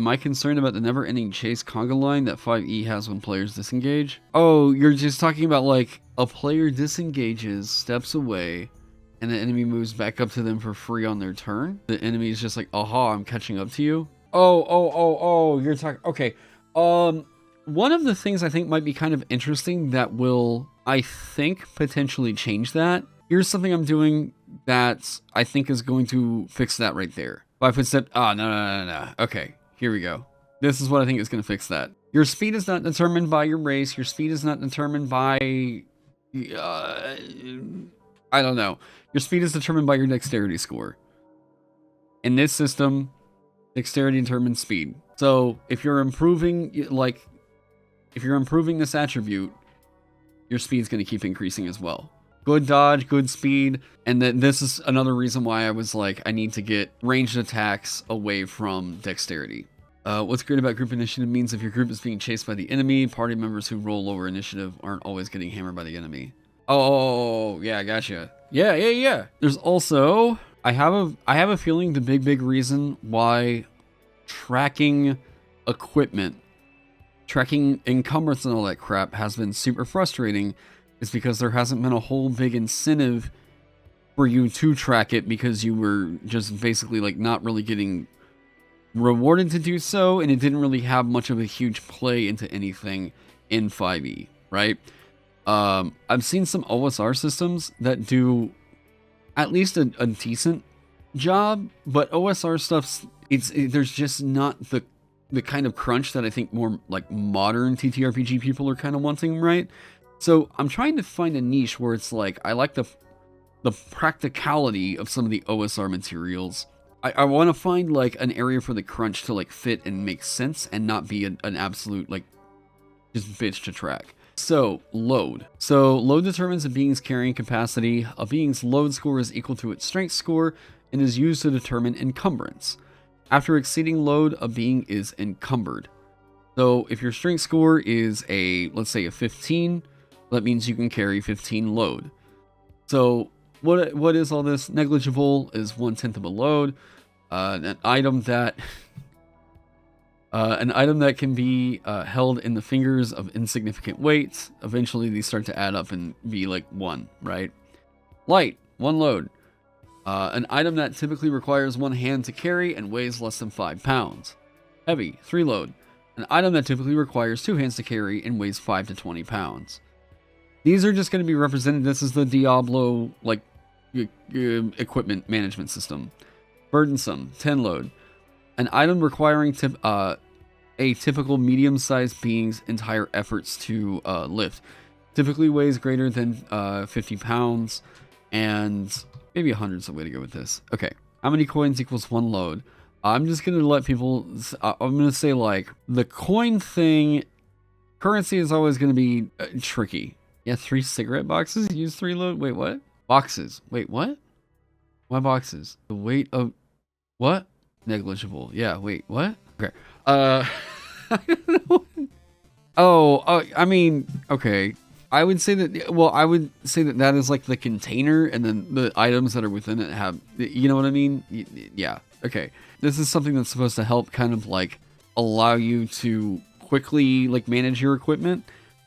Am I concerned about the never-ending chase conga line that 5e has when players disengage? Oh, you're just talking about like a player disengages, steps away, and the enemy moves back up to them for free on their turn. The enemy is just like, aha, I'm catching up to you. Oh, you're talking, okay. One of the things I think might be kind of interesting that will, I think, potentially change that. Here's something I'm doing that I think is going to fix that right there. 5 foot step, no. Okay, here we go. This is what I think is going to fix that. Your speed is not determined by your race. Your speed is not determined by, I don't know. Your speed is determined by your dexterity score. In this system, dexterity determines speed. So if you're improving, if you're improving this attribute, your speed is going to keep increasing as well. Good dodge, good speed, and then this is another reason why I was like, I need to get ranged attacks away from dexterity. What's great about group initiative means if your group is being chased by the enemy, party members who roll lower initiative aren't always getting hammered by the enemy. Oh, yeah, gotcha. Yeah. There's also, I have a feeling the big reason why tracking equipment, tracking encumbrance and all that crap has been super frustrating is because there hasn't been a whole big incentive for you to track it because you were just basically like not really getting rewarded to do so, and it didn't really have much of a huge play into anything in 5e, right? I've seen some OSR systems that do at least a decent job, but OSR stuff's there's just not the kind of crunch that I think more like modern TTRPG people are kind of wanting, right? So I'm trying to find a niche where it's like I like the practicality of some of the OSR materials. I want to find like an area for the crunch to like fit and make sense and not be an absolute like just bitch to track. So load. So load determines a being's carrying capacity. A being's load score is equal to its strength score and is used to determine encumbrance. After exceeding load, a being is encumbered. So if your strength score is let's say a 15, that means you can carry 15 load. So what is all this? Negligible is 1/10 of a load. An item that can be held in the fingers of insignificant weight. Eventually, these start to add up and be like 1, right? Light, 1 load. An item that typically requires 1 hand to carry and weighs less than 5 pounds. Heavy, 3 load. An item that typically requires 2 hands to carry and weighs 5 to 20 pounds. These are just going to be represented. This is the Diablo like equipment management system. Burdensome, 10 load. An item requiring a typical medium-sized being's entire efforts to lift. Typically weighs greater than 50 pounds, and maybe 100 is the way to go with this. Okay, how many coins equals 1 load? I'm just going to let people, I'm going to say like, the coin thing, currency is always going to be tricky. Yeah, 3 cigarette boxes use 3 load? Wait, what? Boxes. Wait, what? Why boxes? The weight of... What? Negligible. Yeah, wait, what? Okay. I don't know. I mean, okay. I would say that, that is like the container, and then the items that are within it have, you know what I mean? Yeah, okay. This is something that's supposed to help kind of like allow you to quickly like manage your equipment.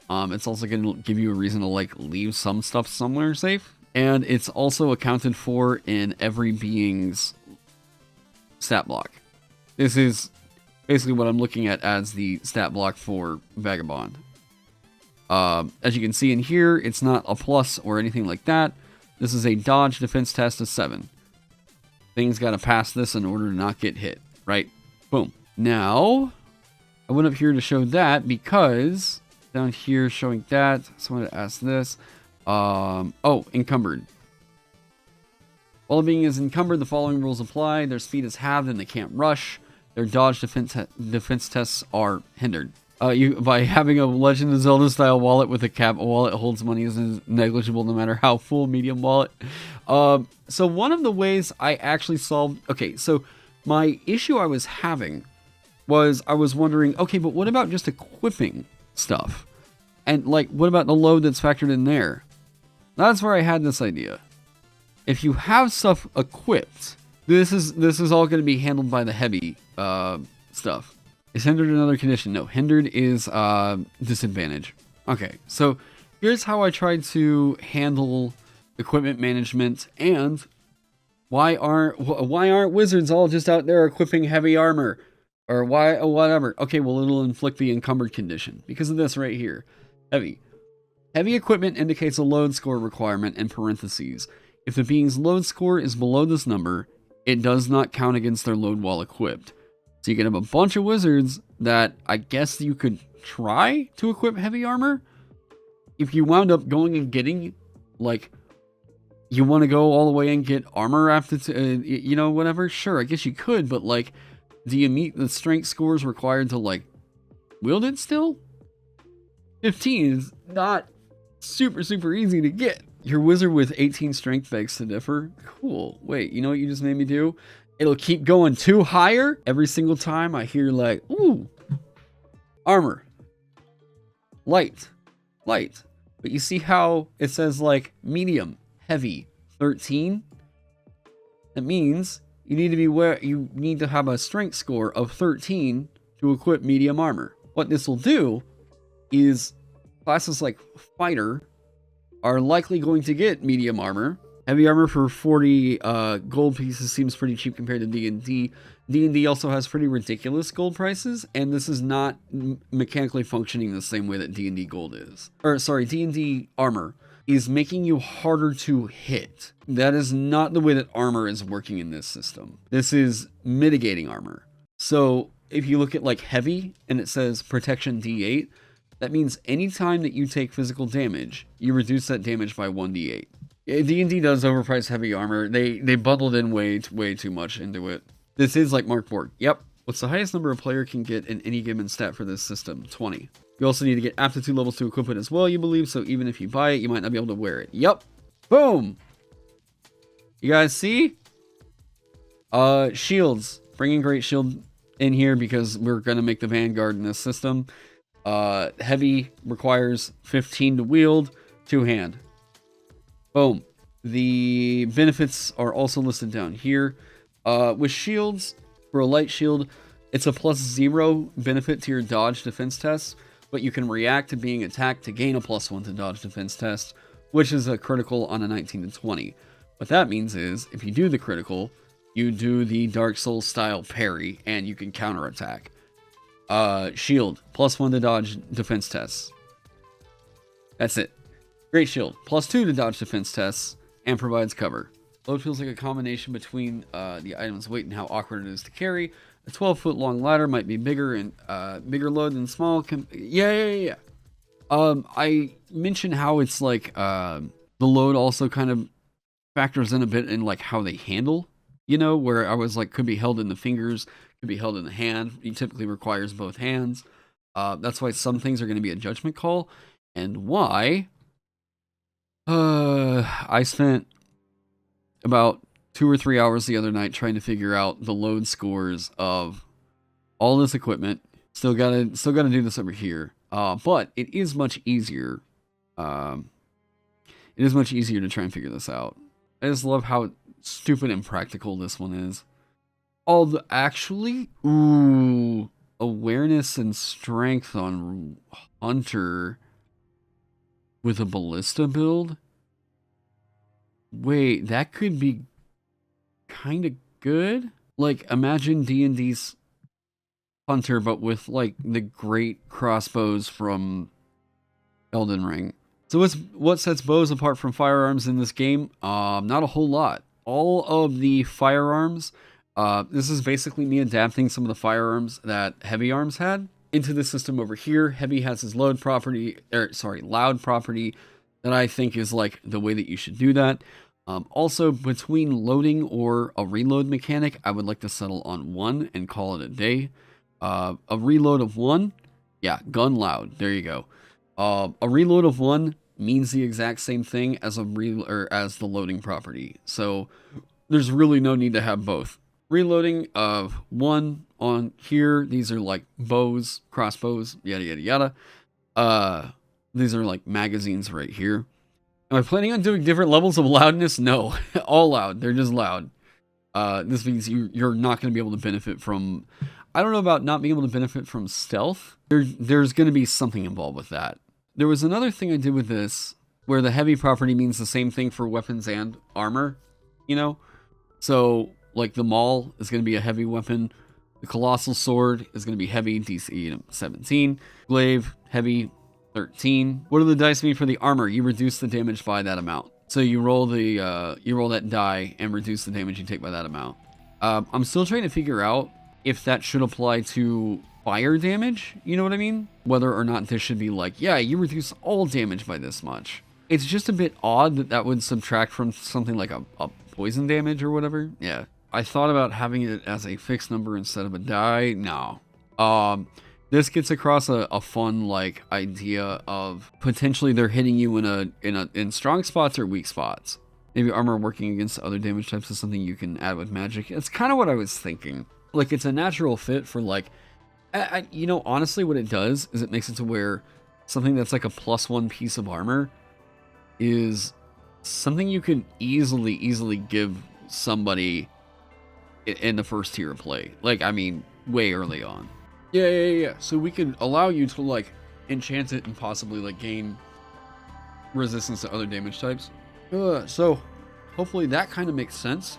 It's also going to give you a reason to like leave some stuff somewhere safe. And it's also accounted for in every being's stat block. This is basically what I'm looking at as the stat block for Vagabond. As you can see in here, it's not a plus or anything like that. This is a dodge defense test of 7. Things got to pass this in order to not get hit, right? Boom. Now, I went up here to show that because down here showing that, someone asked this. Encumbered. While a being is encumbered, the following rules apply. Their speed is halved and they can't rush. Their dodge defense tests are hindered. By having a Legend of Zelda style wallet with a cap, a wallet holds money is negligible no matter how full, medium wallet. So one of the ways I actually solved... Okay, so my issue I was having was I was wondering, okay, but what about just equipping stuff? And like, what about the load that's factored in there? That's where I had this idea. If you have stuff equipped, this is all going to be handled by the heavy stuff. Is hindered another condition? No, hindered is disadvantage. Okay, so here's how I tried to handle equipment management, and why aren't wizards all just out there equipping heavy armor? Or why, whatever. Okay, well, it'll inflict the encumbered condition because of this right here. Heavy. Heavy equipment indicates a load score requirement in parentheses. If the being's load score is below this number, it does not count against their load while equipped. So you can have a bunch of wizards that I guess you could try to equip heavy armor. If you wound up going and getting, like, you want to go all the way and get armor after, you know, whatever, sure, I guess you could, but, like, do you meet the strength scores required to, like, wield it still? 15 is not super easy to get. Your wizard with 18 strength begs to differ. Cool. Wait, you know what you just made me do? It'll keep going too higher every single time I hear, like, ooh, armor, light. But you see how it says, like, medium, heavy, 13? That means you need to have a strength score of 13 to equip medium armor. What this will do is classes like fighter are likely going to get medium armor. Heavy armor for 40 gold pieces seems pretty cheap compared to D&D. D&D also has pretty ridiculous gold prices, and this is not mechanically functioning the same way that D&D gold is. Or, sorry, D&D armor is making you harder to hit. That is not the way that armor is working in this system. This is mitigating armor. So, if you look at, like, heavy, and it says protection D8, that means anytime that you take physical damage, you reduce that damage by 1d8. D&D does overprice heavy armor. They bundled in way too much into it. This is like Mark Borg. Yep. What's the highest number a player can get in any given stat for this system? 20. You also need to get aptitude levels to equip it as well, you believe, so even if you buy it, you might not be able to wear it. Yep. Boom. You guys see? Shields. Bringing Great Shield in here because we're going to make the Vanguard in this system. Heavy requires 15 to wield, 2-hand. Boom. The benefits are also listed down here. With shields, for a light shield, it's a +0 benefit to your dodge defense tests, but you can react to being attacked to gain a +1 to dodge defense test, which is a critical on a 19 to 20. What that means is, if you do the critical, you do the Dark Souls style parry, and you can counterattack. Shield, +1 to dodge defense tests. That's it. Great Shield, +2 to dodge defense tests, and provides cover. Load feels like a combination between the item's weight and how awkward it is to carry. A 12-foot long ladder might be bigger and bigger load than small. Yeah. I mentioned how it's like the load also kind of factors in a bit in like how they handle. You know, where I was like, could be held in the fingers, could be held in the hand. It typically requires both hands. That's why some things are going to be a judgment call, and why. I spent about 2 or 3 hours the other night trying to figure out the load scores of all this equipment. Still gotta do this over here. But it is much easier. It is much easier to try and figure this out. I just love how stupid and practical this one is. Actually, ooh, awareness and strength on Hunter with a ballista build? Wait, that could be kind of good? Like, imagine D&D's Hunter, but with, like, the great crossbows from Elden Ring. So what sets bows apart from firearms in this game? Not a whole lot. All of the firearms, this is basically me adapting some of the firearms that Heavy Arms had into the system over here. Heavy has his loud property that I think is like the way that you should do that. Also, between loading or a reload mechanic, I would like to settle on 1 and call it a day. A reload of 1, yeah, gun loud. There you go. A reload of 1 means the exact same thing as as the loading property. So there's really no need to have both. Reloading of 1 on here. These are like bows, crossbows, yada yada yada. These are like magazines right here. Am I planning on doing different levels of loudness? No, all loud. They're just loud. This means you're not going to be able to benefit from I don't know about not being able to benefit from stealth. There's going to be something involved with that. There was another thing I did with this where the heavy property means the same thing for weapons and armor, you know? So, like, the maul is going to be a heavy weapon. The colossal sword is going to be heavy, DC 17. Glaive, heavy, 13. What do the dice mean for the armor? You reduce the damage by that amount. So you roll that die and reduce the damage you take by that amount. I'm still trying to figure out if that should apply to fire damage, you know what I mean? Whether or not this should be like, yeah, you reduce all damage by this much. It's just a bit odd that would subtract from something like a poison damage or whatever. Yeah. I thought about having it as a fixed number instead of a die. No. This gets across a fun like idea of potentially they're hitting you in strong spots or weak spots. Maybe armor working against other damage types is something you can add with magic. It's kind of what I was thinking. Like, it's a natural fit for, like, you know, honestly, what it does is it makes it to where something that's like a +1 piece of armor is something you can easily give somebody in the first tier of play. Like, I mean, way early on. Yeah. So we could allow you to, like, enchant it and possibly, like, gain resistance to other damage types. So hopefully that kind of makes sense.